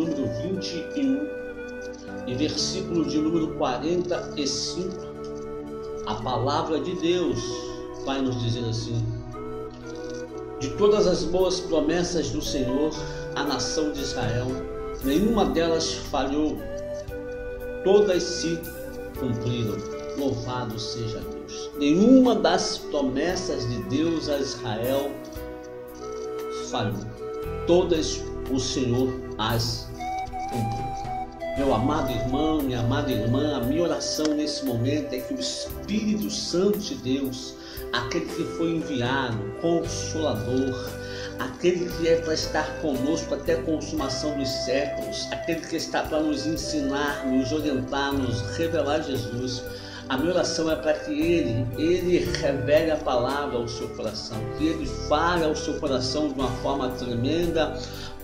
número 21 e versículo de número 45, a palavra de Deus vai nos dizer assim: de todas as boas promessas do Senhor à nação de Israel, nenhuma delas falhou, todas se cumpriram. Louvado seja Deus. Nenhuma das promessas de Deus a Israel falhou, todas o Senhor as cumpriu. Meu amado irmão, minha amada irmã, a minha oração nesse momento é que o Espírito Santo de Deus, aquele que foi enviado, Consolador, aquele que é para estar conosco até a consumação dos séculos, aquele que está para nos ensinar, nos orientar, nos revelar Jesus, a minha oração é para que Ele revele a palavra ao seu coração, que Ele fale ao seu coração de uma forma tremenda,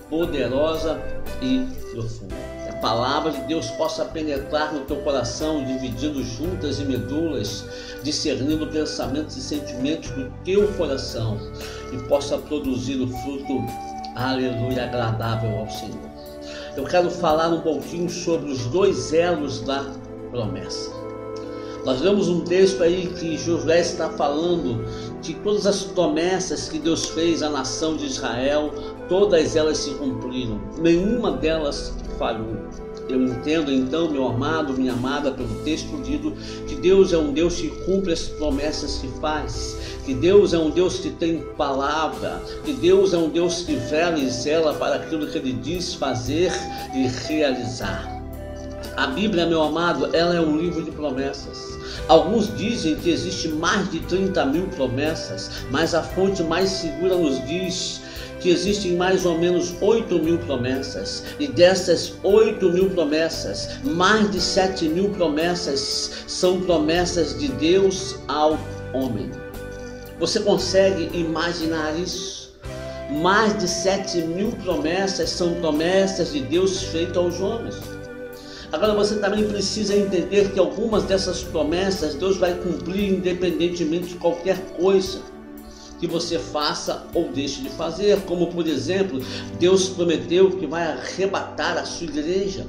poderosa e profunda. Que a palavra de Deus possa penetrar no teu coração, dividindo juntas e medulas, discernindo pensamentos e sentimentos do teu coração, e possa produzir o fruto, aleluia, agradável ao Senhor. Eu quero falar um pouquinho sobre os dois elos da promessa. Nós vemos um texto aí que Josué está falando que todas as promessas que Deus fez à nação de Israel, todas elas se cumpriram, nenhuma delas falhou. Eu entendo então, meu amado, minha amada, pelo texto lido, que Deus é um Deus que cumpre as promessas que faz, que Deus é um Deus que tem palavra, que Deus é um Deus que vela e zela para aquilo que Ele diz fazer e realizar. A Bíblia, meu amado, ela é um livro de promessas. Alguns dizem que existe mais de 30.000 promessas, mas a fonte mais segura nos diz que existem mais ou menos 8.000 promessas. E dessas 8.000 promessas, mais de 7.000 promessas são promessas de Deus ao homem. Você consegue imaginar isso? Mais de 7.000 promessas são promessas de Deus feitas aos homens. Agora você também precisa entender que algumas dessas promessas Deus vai cumprir independentemente de qualquer coisa que você faça ou deixe de fazer. Como por exemplo, Deus prometeu que vai arrebatar a sua igreja,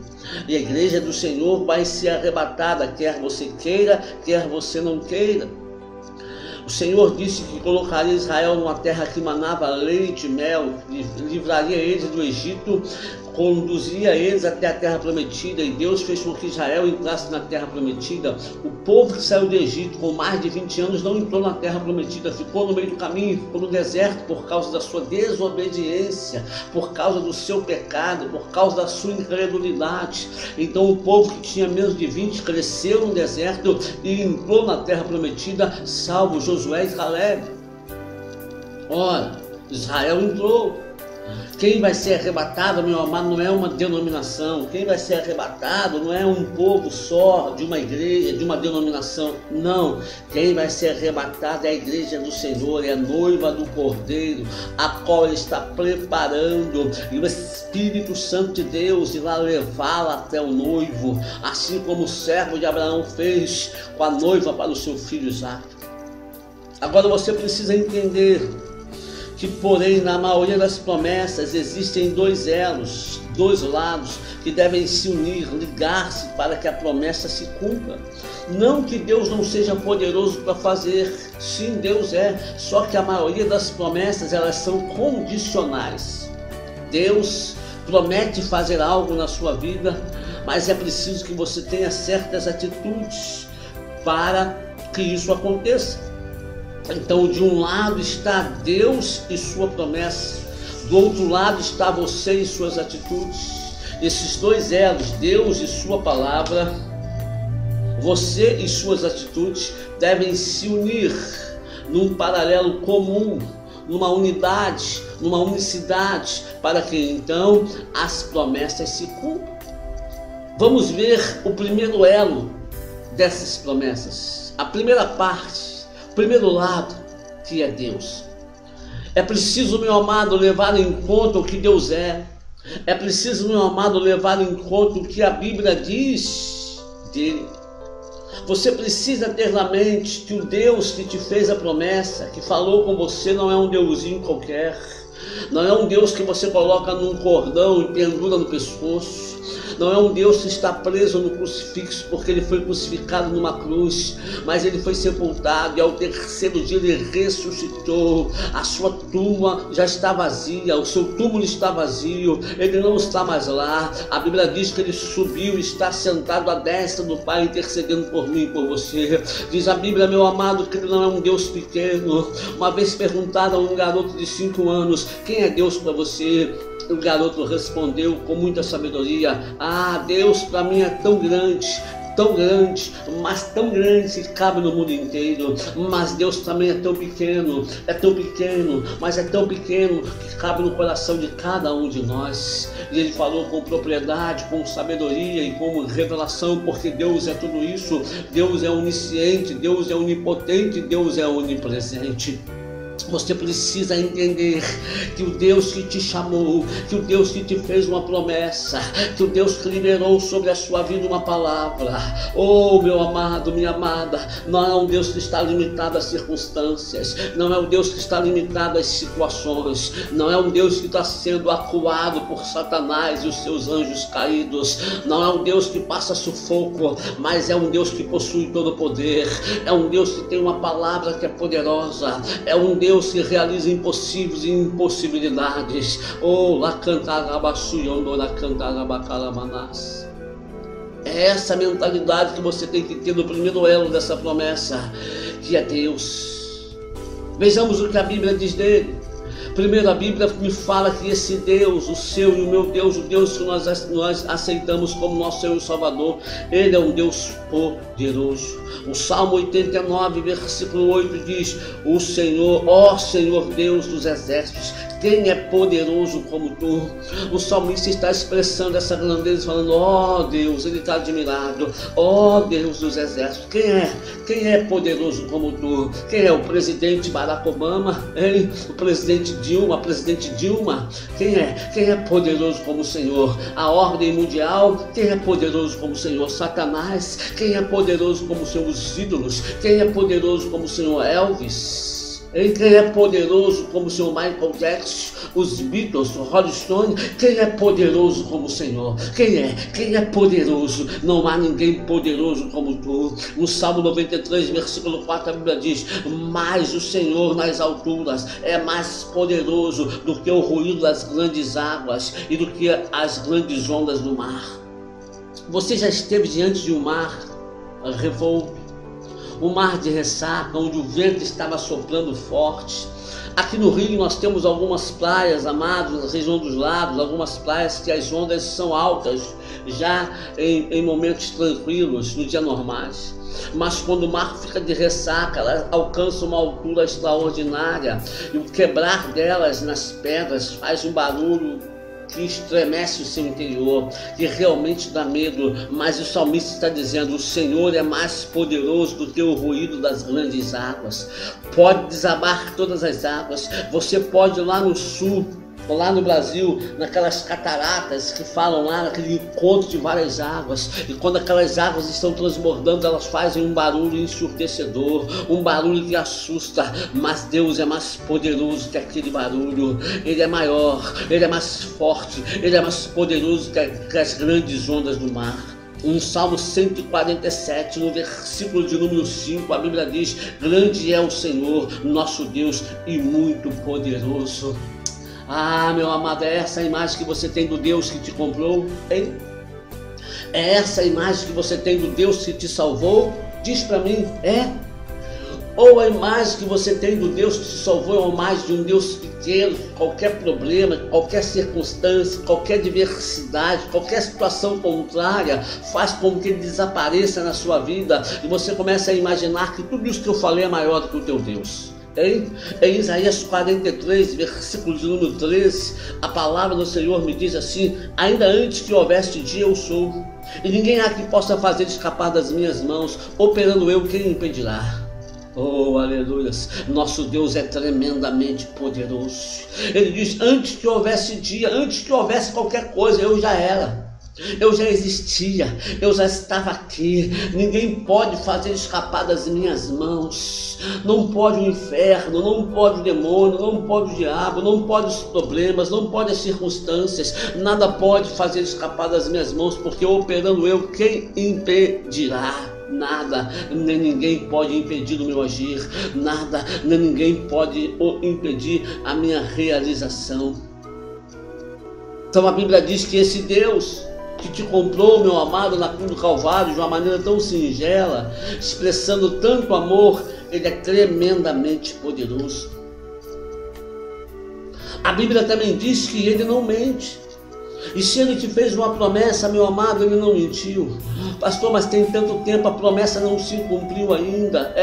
e a igreja do Senhor vai ser arrebatada, quer você queira, quer você não queira. O Senhor disse que colocaria Israel numa terra que manava leite e mel, livraria eles do Egito, conduzia eles até a terra prometida, e Deus fez com que Israel entrasse na terra prometida. O povo que saiu do Egito com mais de 20 anos não entrou na terra prometida, ficou no meio do caminho, ficou no deserto por causa da sua desobediência, por causa do seu pecado, por causa da sua incredulidade. Então o povo que tinha menos de 20 cresceu no deserto e entrou na terra prometida, salvo Josué e Caleb. Ora, Israel entrou. Quem vai ser arrebatado, meu amado, não é uma denominação. Quem vai ser arrebatado não é um povo só, de uma igreja, de uma denominação. Não. Quem vai ser arrebatado é a igreja do Senhor, é a noiva do Cordeiro, a qual Ele está preparando. E o Espírito Santo de Deus irá levá-la até o noivo, assim como o servo de Abraão fez com a noiva para o seu filho Isaque. Agora você precisa entender que, porém, na maioria das promessas existem dois elos, dois lados que devem se unir, ligar-se para que a promessa se cumpra. Não que Deus não seja poderoso para fazer, sim, Deus é, só que a maioria das promessas elas são condicionais. Deus promete fazer algo na sua vida, mas é preciso que você tenha certas atitudes para que isso aconteça. Então, de um lado está Deus e sua promessa, do outro lado está você e suas atitudes. Esses dois elos, Deus e sua palavra, você e suas atitudes, devem se unir num paralelo comum, numa unidade, numa unicidade, para que então as promessas se cumpram. Vamos ver o primeiro elo dessas promessas, a primeira parte, o primeiro lado, que é Deus. É preciso, meu amado, levar em conta o que Deus é. É preciso, meu amado, levar em conta o que a Bíblia diz dele. Você precisa ter na mente que o Deus que te fez a promessa, que falou com você, não é um deusinho qualquer. Não é um Deus que você coloca num cordão e pendura no pescoço. Não é um Deus que está preso no crucifixo porque ele foi crucificado numa cruz, mas ele foi sepultado e ao terceiro dia ele ressuscitou. A sua tumba já está vazia, o seu túmulo está vazio, ele não está mais lá. A Bíblia diz que ele subiu e está sentado à destra do Pai, intercedendo por mim e por você. Diz a Bíblia, meu amado, que ele não é um Deus pequeno. Uma vez perguntaram a um garoto de 5 anos, quem é Deus para você? O garoto respondeu com muita sabedoria: ah, Deus para mim é tão grande, mas tão grande que cabe no mundo inteiro. Mas Deus também é tão pequeno, mas é tão pequeno que cabe no coração de cada um de nós. E ele falou com propriedade, com sabedoria e com revelação, porque Deus é tudo isso. Deus é onisciente, Deus é onipotente, Deus é onipresente. Você precisa entender que o Deus que te chamou, que o Deus que te fez uma promessa, que o Deus que liberou sobre a sua vida uma palavra. Oh, meu amado, minha amada, não é um Deus que está limitado às circunstâncias, não é um Deus que está limitado às situações, não é um Deus que está sendo acuado por Satanás e os seus anjos caídos, não é um Deus que passa sufoco, mas é um Deus que possui todo o poder, é um Deus que tem uma palavra que é poderosa, é um Deus que realiza impossíveis e impossibilidades. Oh, lá cantarabassuyondo, lá cantarabacalamanás. É essa mentalidade que você tem que ter no primeiro elo dessa promessa, que é Deus. Vejamos o que a Bíblia diz dele. Primeiro, a Bíblia me fala que esse Deus, o seu e o meu Deus, o Deus que nós aceitamos como nosso Senhor e Salvador, ele é um Deus poderoso. O Salmo 89, versículo 8 diz: o Senhor, ó Senhor Deus dos exércitos, quem é poderoso como tu? O salmista está expressando essa grandeza, falando: ó Deus, ele está admirado. Ó Deus dos exércitos, quem é poderoso como tu? Quem é? O presidente Barack Obama? Hein? O presidente Dilma, a presidente Dilma? Quem é poderoso como o Senhor? A ordem mundial? Quem é poderoso como o Senhor? Satanás? Quem é poderoso como o Senhor? Os ídolos? Quem é poderoso como o Senhor? Elvis? Quem é poderoso como o Senhor? Michael Jackson, os Beatles, o Rolling Stone? Quem é poderoso como o Senhor? Quem é poderoso? Não há ninguém poderoso como tu. No Salmo 93, versículo 4, a Bíblia diz: mas o Senhor nas alturas é mais poderoso do que o ruído das grandes águas e do que as grandes ondas do mar. Você já esteve diante de um mar revolto, um mar de ressaca, onde o vento estava soprando forte? Aqui no Rio nós temos algumas praias, amados, na região dos lagos, algumas praias que as ondas são altas, já em momentos tranquilos, no dia normais. Mas quando o mar fica de ressaca, ela alcança uma altura extraordinária, e o quebrar delas nas pedras faz um barulho que estremece o seu interior, que realmente dá medo. Mas o salmista está dizendo: o Senhor é mais poderoso do que o ruído das grandes águas. Pode desabar todas as águas. Você pode ir lá no sul, lá no Brasil, naquelas cataratas que falam lá, naquele encontro de várias águas, e quando aquelas águas estão transbordando, elas fazem um barulho ensurdecedor, um barulho que assusta. Mas Deus é mais poderoso que aquele barulho. Ele é maior, ele é mais forte, ele é mais poderoso que as grandes ondas do mar. No Salmo 147, no versículo de número 5, a Bíblia diz: grande é o Senhor, nosso Deus, e muito poderoso. Ah, meu amado, é essa a imagem que você tem do Deus que te comprou, hein? É essa a imagem que você tem do Deus que te salvou? Diz para mim, é? Ou a imagem que você tem do Deus que te salvou é uma imagem de um Deus pequeno, qualquer problema, qualquer circunstância, qualquer diversidade, qualquer situação contrária faz com que ele desapareça na sua vida, e você começa a imaginar que tudo isso que eu falei é maior do que o teu Deus? Em Isaías 43, versículo de número 13, a palavra do Senhor me diz assim: ainda antes que houvesse dia eu sou, e ninguém há que possa fazer escapar das minhas mãos. Operando eu, quem impedirá? Oh, aleluia! Nosso Deus é tremendamente poderoso. Ele diz: antes que houvesse dia, antes que houvesse qualquer coisa, eu já era. Eu já existia, eu já estava aqui. Ninguém pode fazer escapar das minhas mãos. Não pode o inferno, não pode o demônio, não pode o diabo, não pode os problemas, não pode as circunstâncias. Nada pode fazer escapar das minhas mãos, porque operando eu, quem impedirá? Nada, nem ninguém pode impedir o meu agir. Nada, nem ninguém pode impedir a minha realização. Então a Bíblia diz que esse Deus que te comprou, meu amado, na cruz do Calvário, de uma maneira tão singela, expressando tanto amor, Ele é tremendamente poderoso. A Bíblia também diz que Ele não mente. E se Ele te fez uma promessa, meu amado, Ele não mentiu. Pastor, mas tem tanto tempo, a promessa não se cumpriu ainda.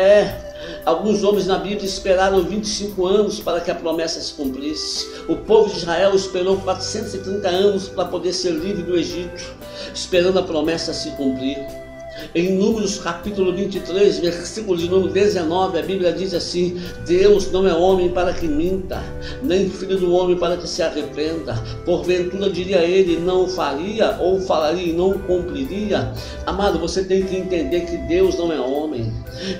Alguns homens na Bíblia esperaram 25 anos para que a promessa se cumprisse. O povo de Israel esperou 430 anos para poder ser livre do Egito, esperando a promessa se cumprir. Em Números capítulo 23, versículo de número 19, a Bíblia diz assim: Deus não é homem para que minta, nem filho do homem para que se arrependa. Porventura diria ele, não faria, ou falaria e não cumpriria? Amado, você tem que entender que Deus não é homem,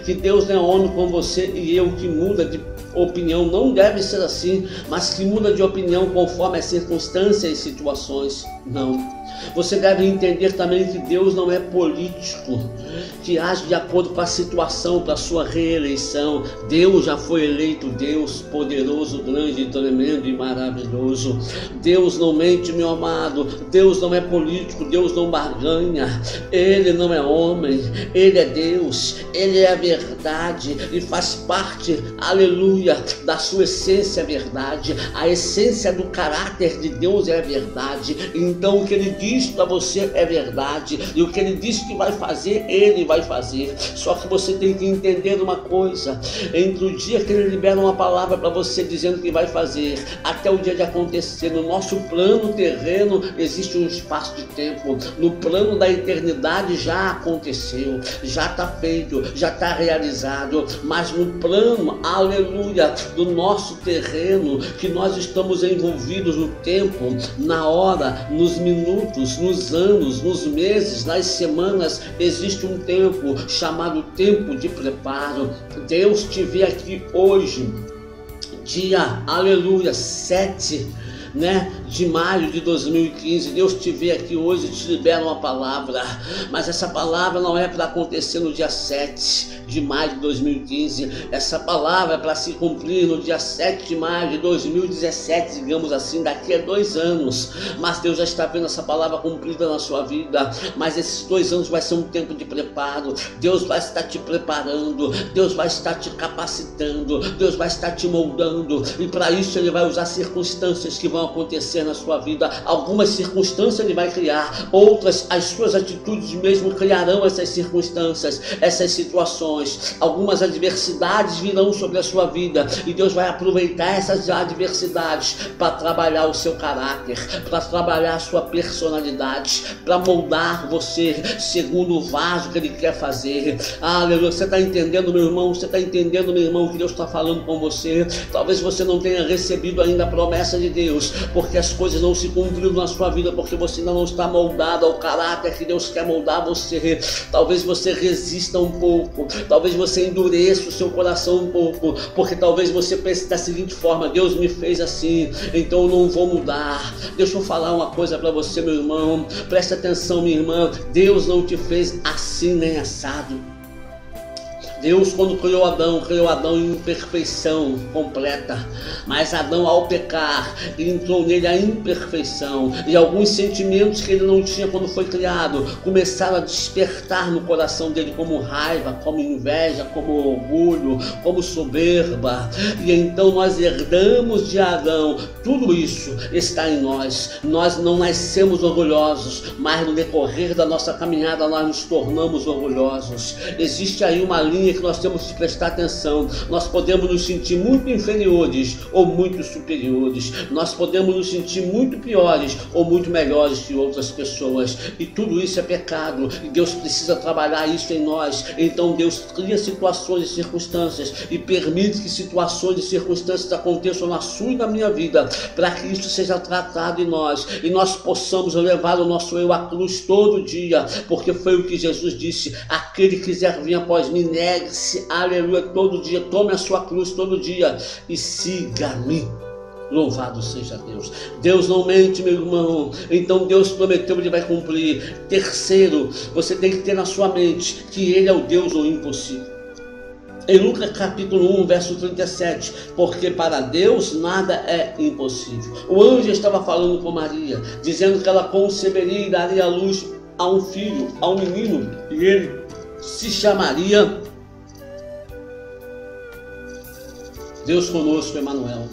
que Deus não é homem como você e eu, que muda de opinião. Não deve ser assim, mas que muda de opinião conforme as circunstâncias e situações. Não. Você deve entender também que Deus não é político, que age de acordo com a situação para a sua reeleição. Deus já foi eleito, Deus poderoso, grande, tremendo e maravilhoso. Deus não mente, meu amado. Deus não é político, Deus não barganha. Ele não é homem, Ele é Deus, Ele é a verdade e faz parte, aleluia, da sua essência, a verdade. A essência do caráter de Deus é a verdade. Então o que Ele diz para você é verdade, e o que Ele diz que vai fazer, Ele vai fazer. Só que você tem que entender uma coisa: entre o dia que Ele libera uma palavra para você dizendo que vai fazer, até o dia de acontecer, no nosso plano terreno existe um espaço de tempo. No plano da eternidade já aconteceu, já está feito, já está realizado. Mas no plano, aleluia, do nosso terreno, que nós estamos envolvidos no tempo, na hora, nos minutos, nos anos, nos meses, nas semanas, existe um tempo chamado tempo de preparo. Deus te vê aqui hoje, dia, aleluia, 7 de maio de 2015, Deus te vê aqui hoje e te libera uma palavra, mas essa palavra não é para acontecer no dia 7 de maio de 2015, essa palavra é para se cumprir no dia 7 de maio de 2017, digamos assim, daqui a 2 anos, mas Deus já está vendo essa palavra cumprida na sua vida. Mas esses 2 anos vai ser um tempo de preparo. Deus vai estar te preparando, Deus vai estar te capacitando, Deus vai estar te moldando, e para isso Ele vai usar circunstâncias que vão acontecer na sua vida. Algumas circunstâncias Ele vai criar, outras as suas atitudes mesmo criarão essas circunstâncias, essas situações. Algumas adversidades virão sobre a sua vida, e Deus vai aproveitar essas adversidades para trabalhar o seu caráter, para trabalhar a sua personalidade, para moldar você segundo o vaso que Ele quer fazer. Aleluia. Você está entendendo, meu irmão? Você está entendendo, meu irmão, que Deus está falando com você? Talvez você não tenha recebido ainda a promessa de Deus, porque as coisas não se cumpriram na sua vida, porque você ainda não está moldado ao caráter que Deus quer moldar você. Talvez você resista um pouco, talvez você endureça o seu coração um pouco, porque talvez você pense da seguinte forma: Deus me fez assim, então eu não vou mudar. Deixa eu falar uma coisa para você, meu irmão, preste atenção, minha irmã. Deus não te fez assim nem assado. Deus, quando criou Adão em imperfeição completa, mas Adão, ao pecar, entrou nele a imperfeição, e alguns sentimentos que ele não tinha quando foi criado começaram a despertar no coração dele, como raiva, como inveja, como orgulho, como soberba. E então nós herdamos de Adão. Tudo isso está em nós. Nós não nascemos orgulhosos, mas no decorrer da nossa caminhada nós nos tornamos orgulhosos. Existe aí uma linha linha que nós temos que prestar atenção. Nós podemos nos sentir muito inferiores ou muito superiores. Nós podemos nos sentir muito piores ou muito melhores que outras pessoas. E tudo isso é pecado. E Deus precisa trabalhar isso em nós. Então Deus cria situações e circunstâncias e permite que situações e circunstâncias aconteçam na sua e na minha vida, para que isso seja tratado em nós e nós possamos levar o nosso eu à cruz todo dia, porque foi o que Jesus disse: aquele que quiser vir após mim, negue-se, aleluia, todo dia, tome a sua cruz todo dia e siga-me. Louvado seja Deus. Deus não mente, meu irmão. Então Deus prometeu, Ele vai cumprir. Terceiro, você tem que ter na sua mente que Ele é o Deus do impossível. Em Lucas capítulo 1, verso 37, porque para Deus nada é impossível. O anjo estava falando com Maria, dizendo que ela conceberia e daria à luz a um filho, a um menino, e ele se chamaria Deus conosco, Emanuel.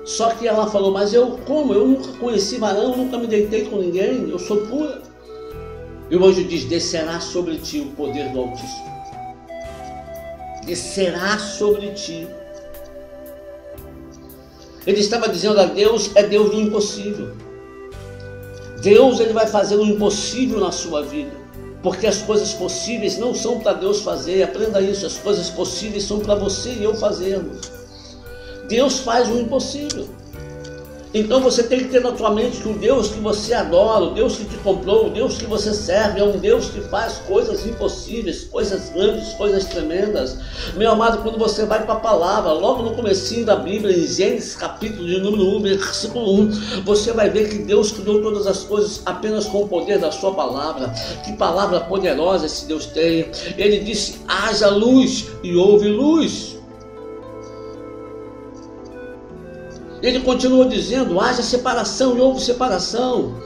Só que ela falou: mas eu nunca conheci varão, nunca me deitei com ninguém, eu sou pura. E o anjo diz: descerá sobre ti o poder do Altíssimo. Descerá sobre ti. Ele estava dizendo a Deus: é Deus do impossível. Deus, Ele vai fazer o impossível na sua vida, porque as coisas possíveis não são para Deus fazer. Aprenda isso: as coisas possíveis são para você e eu fazermos. Deus faz o impossível. Então você tem que ter na tua mente que o Deus que você adora, o Deus que te comprou, o Deus que você serve, é um Deus que faz coisas impossíveis, coisas grandes, coisas tremendas. Meu amado, quando você vai para a palavra, logo no comecinho da Bíblia, em Gênesis capítulo de número 1, versículo 1, você vai ver que Deus criou todas as coisas apenas com o poder da sua palavra. Que palavra poderosa esse Deus tem. Ele disse: haja luz, e houve luz. Ele continuou dizendo: haja separação, e houve separação.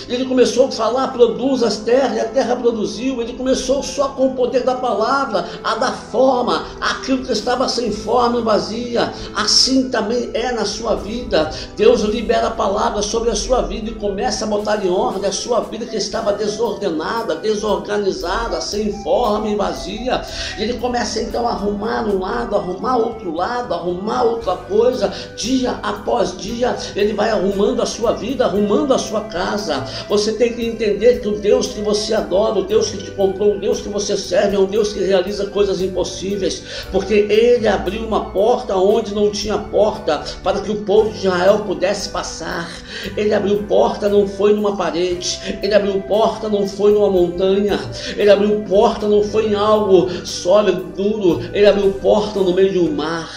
Ele começou a falar: produz as terras, e a terra produziu. Ele começou só com o poder da palavra a dar forma àquilo que estava sem forma e vazia. Assim também é na sua vida. Deus libera a palavra sobre a sua vida e começa a botar em ordem a sua vida que estava desordenada, desorganizada, sem forma e vazia. Ele começa então a arrumar um lado, arrumar outro lado, arrumar outra coisa. Dia após dia Ele vai arrumando a sua vida, arrumando a sua casa. Você tem que entender que o Deus que você adora, o Deus que te comprou, o Deus que você serve, é um Deus que realiza coisas impossíveis, porque Ele abriu uma porta onde não tinha porta, para que o povo de Israel pudesse passar. Ele abriu porta, não foi numa parede. Ele abriu porta, não foi numa montanha. Ele abriu porta, não foi em algo sólido, duro. Ele abriu porta no meio de um mar.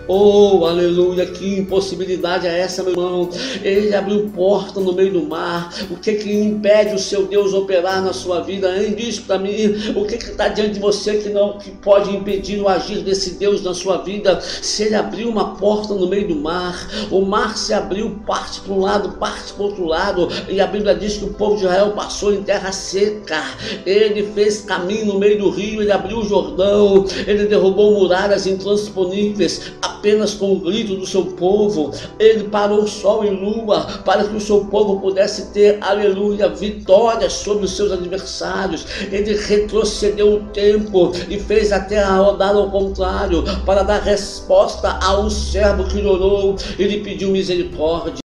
Oh, aleluia, que impossibilidade é essa, meu irmão? Ele abriu porta no meio do mar. O que impede o seu Deus operar na sua vida, hein? Diz para mim, o que está diante de você que pode impedir o agir desse Deus na sua vida? Se Ele abriu uma porta no meio do mar, o mar se abriu, parte para um lado, parte para o outro lado, e a Bíblia diz que o povo de Israel passou em terra seca. Ele fez caminho no meio do rio, Ele abriu o Jordão, Ele derrubou muralhas intransponíveis, apenas com o grito do seu povo. Ele parou sol e lua para que o seu povo pudesse ter, aleluia, vitórias sobre os seus adversários. Ele retrocedeu o tempo e fez a terra rodar ao contrário para dar resposta ao servo que orou. Ele pediu misericórdia.